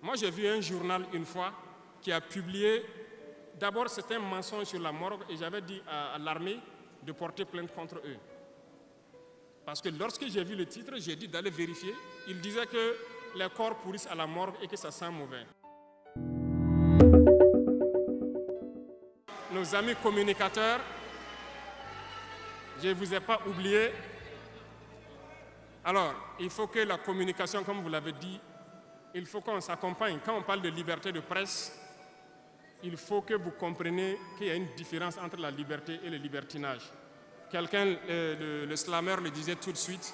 Moi, j'ai vu un journal une fois qui a publié, d'abord c'était un mensonge sur la morgue et j'avais dit à l'armée de porter plainte contre eux. Parce que lorsque j'ai vu le titre, j'ai dit d'aller vérifier. Il disait que les corps pourrissent à la morgue et que ça sent mauvais. Nos amis communicateurs, je ne vous ai pas oublié. Alors, il faut que la communication, comme vous l'avez dit, il faut qu'on s'accompagne. Quand on parle de liberté de presse, il faut que vous compreniez qu'il y a une différence entre la liberté et le libertinage. Quelqu'un, le slammer le disait tout de suite.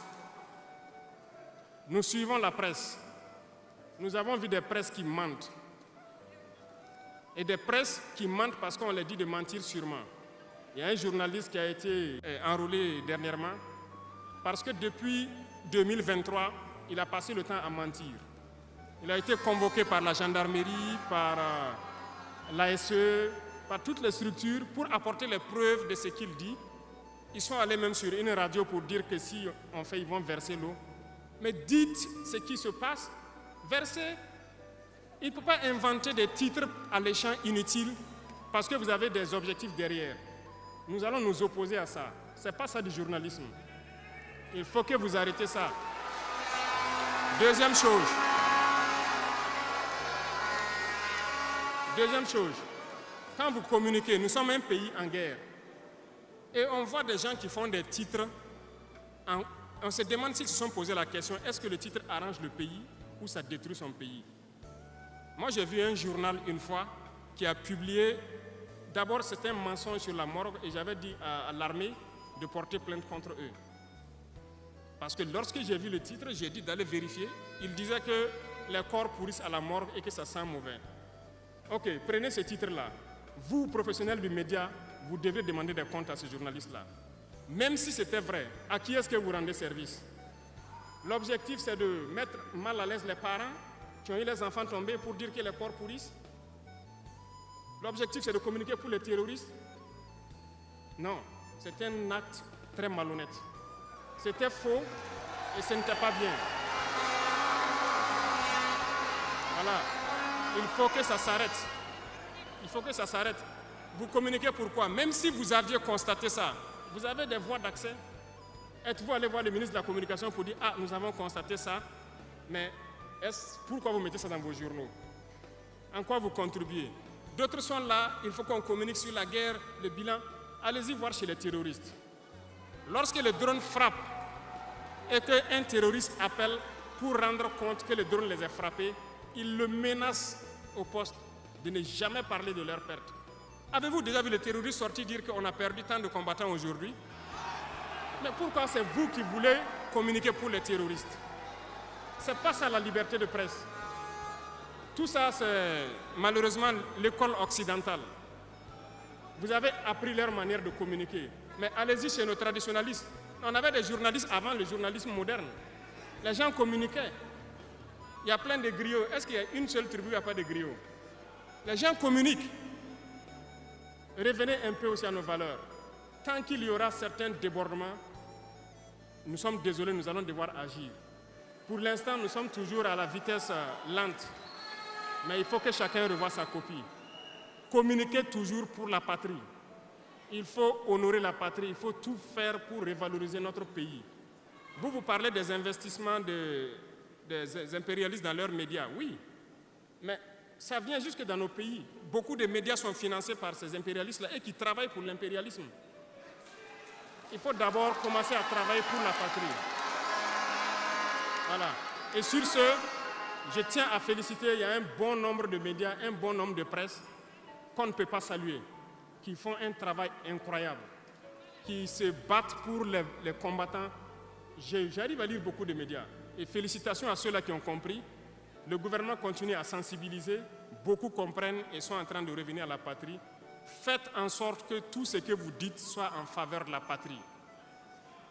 Nous suivons la presse. Nous avons vu des presses qui mentent. Et des presses qui mentent parce qu'on leur dit de mentir sûrement. Il y a un journaliste qui a été enrôlé dernièrement parce que depuis 2023, il a passé le temps à mentir. Il a été convoqué par la gendarmerie, par l'ASE, par toutes les structures pour apporter les preuves de ce qu'il dit. Ils sont allés même sur une radio pour dire que si on fait, ils vont verser l'eau. Mais dites ce qui se passe, versez. Il ne peut pas inventer des titres alléchants inutiles parce que vous avez des objectifs derrière. Nous allons nous opposer à ça. Ce n'est pas ça du journalisme. Il faut que vous arrêtez ça. Deuxième chose, quand vous communiquez, nous sommes un pays en guerre. Et on voit des gens qui font des titres, on se demande s'ils se sont posé la question, est-ce que le titre arrange le pays ou ça détruit son pays? Moi, j'ai vu un journal une fois qui a publié, d'abord c'était un mensonge sur la morgue et j'avais dit à l'armée de porter plainte contre eux. Parce que lorsque j'ai vu le titre, j'ai dit d'aller vérifier. Il disait que les corps pourrissent à la morgue et que ça sent mauvais. Ok, prenez ce titre-là. Vous, professionnels du média, vous devez demander des comptes à ce journaliste-là. Même si c'était vrai, à qui est-ce que vous rendez service? L'objectif, c'est de mettre mal à l'aise les parents qui ont eu les enfants tombés pour dire que les corps pourrissent. L'objectif, c'est de communiquer pour les terroristes. Non, c'est un acte très malhonnête. C'était faux et ce n'était pas bien. Voilà. Il faut que ça s'arrête. Il faut que ça s'arrête. Vous communiquez pourquoi? Même si vous aviez constaté ça, vous avez des voies d'accès. Êtes-vous allé voir le ministre de la Communication pour dire « Ah, nous avons constaté ça, mais pourquoi vous mettez ça dans vos journaux? En quoi vous contribuez ?» D'autres sont là, il faut qu'on communique sur la guerre, le bilan. Allez-y voir chez les terroristes. Lorsque le drone frappe et qu'un terroriste appelle pour rendre compte que le drone les a frappés, il le menace au poste de ne jamais parler de leur perte. Avez-vous déjà vu les terroristes sortir dire qu'on a perdu tant de combattants aujourd'hui? Mais pourquoi c'est vous qui voulez communiquer pour les terroristes? Ce n'est pas ça la liberté de presse. Tout ça, c'est malheureusement l'école occidentale. Vous avez appris leur manière de communiquer. Mais allez-y chez nos traditionalistes. On avait des journalistes avant le journalisme moderne. Les gens communiquaient. Il y a plein de griots. Est-ce qu'il y a une seule tribu où il n'y a pas de griots? Les gens communiquent. Revenez un peu aussi à nos valeurs. Tant qu'il y aura certains débordements, nous sommes désolés, nous allons devoir agir. Pour l'instant, nous sommes toujours à la vitesse lente. Mais il faut que chacun revoie sa copie. Communiquez toujours pour la patrie. Il faut honorer la patrie, il faut tout faire pour revaloriser notre pays. Vous parlez des investissements des impérialistes dans leurs médias, oui, mais ça vient jusque dans nos pays. Beaucoup de médias sont financés par ces impérialistes-là et qui travaillent pour l'impérialisme. Il faut d'abord commencer à travailler pour la patrie. Voilà. Et sur ce, je tiens à féliciter, il y a un bon nombre de médias, un bon nombre de presse qu'on ne peut pas saluer, qui font un travail incroyable, qui se battent pour les combattants. J'arrive à lire beaucoup de médias. Et félicitations à ceux-là qui ont compris. Le gouvernement continue à sensibiliser. Beaucoup comprennent et sont en train de revenir à la patrie. Faites en sorte que tout ce que vous dites soit en faveur de la patrie.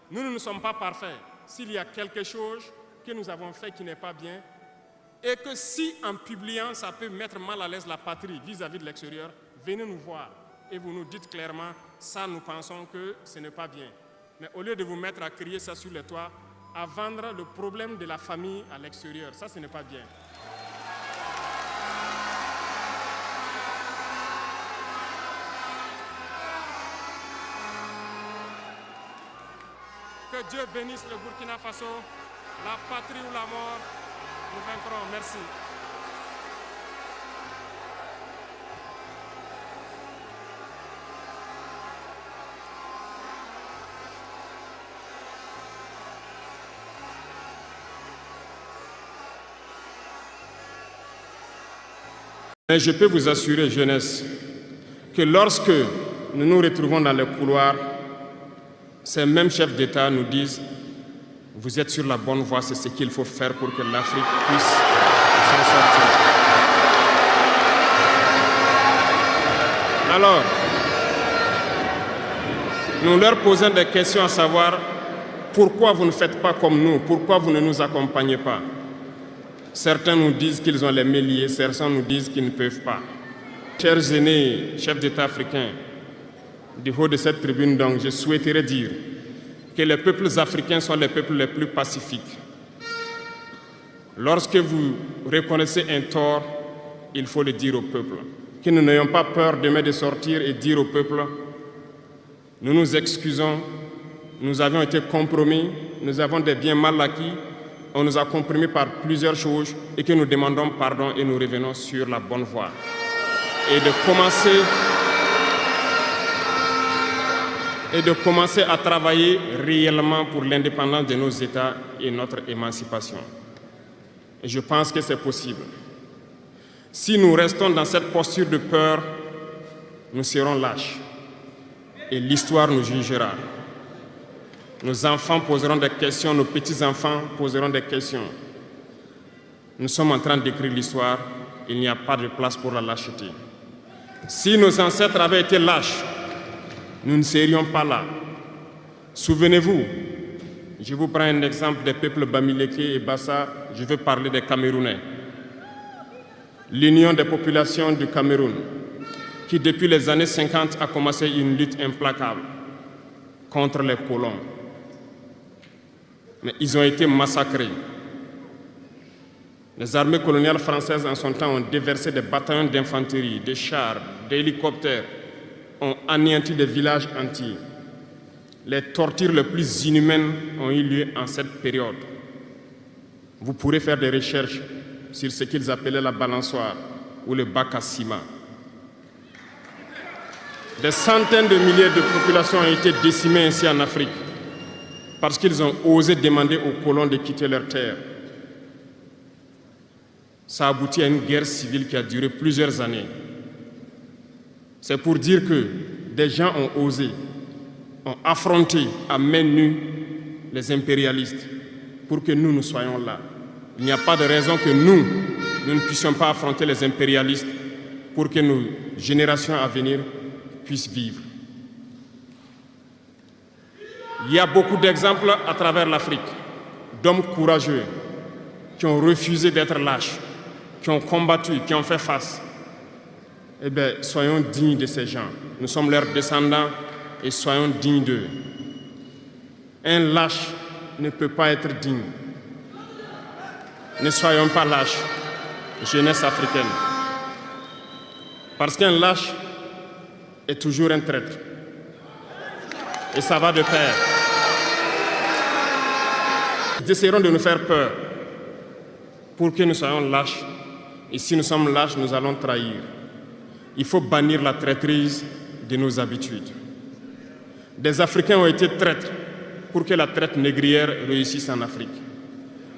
Nous ne sommes pas parfaits. S'il y a quelque chose que nous avons fait qui n'est pas bien, et que si en publiant ça peut mettre mal à l'aise la patrie vis-à-vis de l'extérieur, venez nous voir et vous nous dites clairement, ça nous pensons que ce n'est pas bien. Mais au lieu de vous mettre à crier ça sur les toits, à vendre le problème de la famille à l'extérieur, ça ce n'est pas bien. Que Dieu bénisse le Burkina Faso, la patrie ou la mort, nous vaincrons. Merci. Mais je peux vous assurer, jeunesse, que lorsque nous nous retrouvons dans les couloirs, ces mêmes chefs d'État nous disent « Vous êtes sur la bonne voie, c'est ce qu'il faut faire pour que l'Afrique puisse s'en sortir. » Alors, nous leur posons des questions à savoir pourquoi vous ne faites pas comme nous, pourquoi vous ne nous accompagnez pas. Certains nous disent qu'ils ont les mains liées, certains nous disent qu'ils ne peuvent pas. Chers aînés, chefs d'État africains, du haut de cette tribune, donc, je souhaiterais dire que les peuples africains sont les peuples les plus pacifiques. Lorsque vous reconnaissez un tort, il faut le dire au peuple. Que nous n'ayons pas peur demain de sortir et dire au peuple « Nous nous excusons, nous avions été compromis, nous avons des biens mal acquis, on nous a compromis par plusieurs choses et que nous demandons pardon et nous revenons sur la bonne voie. » Et de commencer à travailler réellement pour l'indépendance de nos États et notre émancipation. Et je pense que c'est possible. Si nous restons dans cette posture de peur, nous serons lâches. Et l'histoire nous jugera. Nos enfants poseront des questions, nos petits-enfants poseront des questions. Nous sommes en train d'écrire l'histoire, il n'y a pas de place pour la lâcheté. Si nos ancêtres avaient été lâches, nous ne serions pas là. Souvenez-vous, je vous prends un exemple des peuples Bamileke et Bassa, je veux parler des Camerounais. L'Union des populations du Cameroun, qui depuis les années 50 a commencé une lutte implacable contre les colons. Mais ils ont été massacrés. Les armées coloniales françaises en son temps ont déversé des bataillons d'infanterie, des chars, des hélicoptères, ont anéanti des villages entiers. Les tortures les plus inhumaines ont eu lieu en cette période. Vous pourrez faire des recherches sur ce qu'ils appelaient la balançoire ou le bac à ciment. Des centaines de milliers de populations ont été décimées ainsi en Afrique parce qu'ils ont osé demander aux colons de quitter leur terre. Ça a abouti à une guerre civile qui a duré plusieurs années. C'est pour dire que des gens ont osé, ont affronté à main nue les impérialistes pour que nous soyons là. Il n'y a pas de raison que nous ne puissions pas affronter les impérialistes pour que nos générations à venir puissent vivre. Il y a beaucoup d'exemples à travers l'Afrique d'hommes courageux qui ont refusé d'être lâches, qui ont combattu, qui ont fait face. Eh bien, soyons dignes de ces gens. Nous sommes leurs descendants et soyons dignes d'eux. Un lâche ne peut pas être digne. Ne soyons pas lâches, jeunesse africaine. Parce qu'un lâche est toujours un traître. Et ça va de pair. Ils essaieront de nous faire peur pour que nous soyons lâches. Et si nous sommes lâches, nous allons trahir. Il faut bannir la traîtrise de nos habitudes. Des Africains ont été traîtres pour que la traite négrière réussisse en Afrique.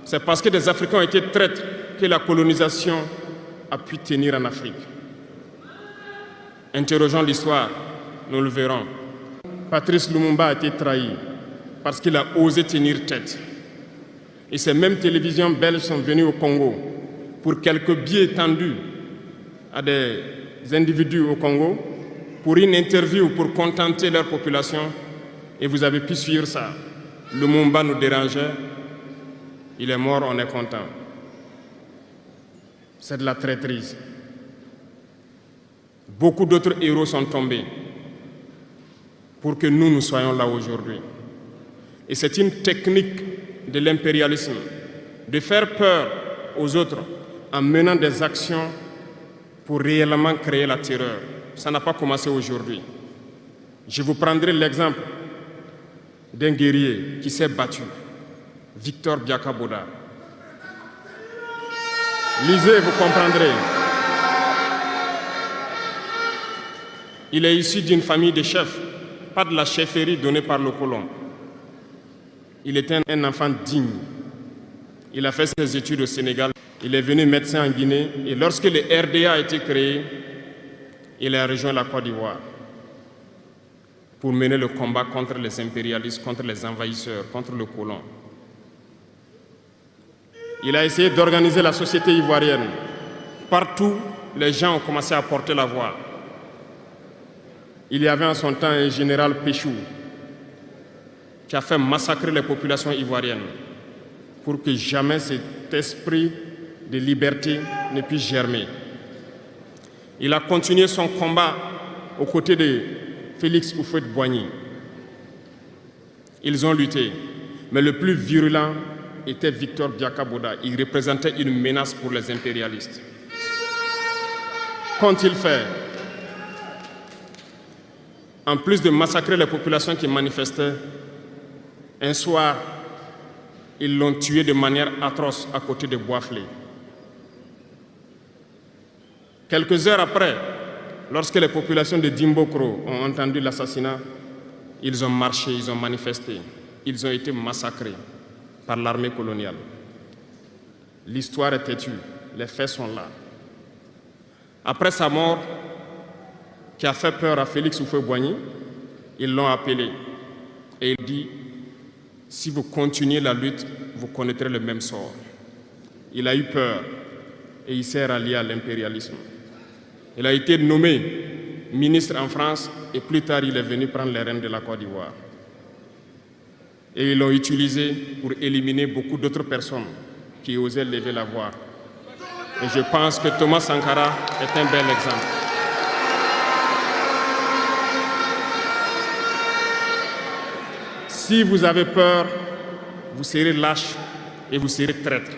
C'est parce que des Africains ont été traîtres que la colonisation a pu tenir en Afrique. Interrogeons l'histoire, nous le verrons. Patrice Lumumba a été trahi parce qu'il a osé tenir tête. Et ces mêmes télévisions belges sont venues au Congo pour quelques billets tendus à des individus au Congo pour une interview pour contenter leur population. Et vous avez pu suivre ça. Lumumba nous dérangeait. Il est mort, on est content. C'est de la traîtrise. Beaucoup d'autres héros sont tombés pour que nous soyons là aujourd'hui. Et c'est une technique de l'impérialisme, de faire peur aux autres en menant des actions pour réellement créer la terreur. Ça n'a pas commencé aujourd'hui. Je vous prendrai l'exemple d'un guerrier qui s'est battu, Victor Biaka Boda. Lisez, vous comprendrez. Il est issu d'une famille de chefs, pas de la chefferie donnée par le colon. Il était un enfant digne. Il a fait ses études au Sénégal. Il est venu médecin en Guinée. Et lorsque le RDA a été créé, il a rejoint la Côte d'Ivoire pour mener le combat contre les impérialistes, contre les envahisseurs, contre le colon. Il a essayé d'organiser la société ivoirienne. Partout, les gens ont commencé à porter la voix. Il y avait en son temps un général Péchou qui a fait massacrer les populations ivoiriennes pour que jamais cet esprit de liberté ne puisse germer. Il a continué son combat aux côtés de Félix Houphouët-Boigny. Ils ont lutté, mais le plus virulent était Victor Biaka Boda. Il représentait une menace pour les impérialistes. Qu'ont-ils fait? En plus de massacrer les populations qui manifestaient, un soir, ils l'ont tué de manière atroce à côté de Boisflé. Quelques heures après, lorsque les populations de Dimbokro ont entendu l'assassinat, ils ont marché, ils ont manifesté, ils ont été massacrés par l'armée coloniale. L'histoire est têtue, les faits sont là. Après sa mort, qui a fait peur à Félix Houphouët-Boigny, ils l'ont appelé et il dit: si vous continuez la lutte, vous connaîtrez le même sort. Il a eu peur et il s'est rallié à l'impérialisme. Il a été nommé ministre en France et plus tard il est venu prendre les rênes de la Côte d'Ivoire. Et ils l'ont utilisé pour éliminer beaucoup d'autres personnes qui osaient lever la voix. Et je pense que Thomas Sankara est un bel exemple. Si vous avez peur, vous serez lâche et vous serez traître.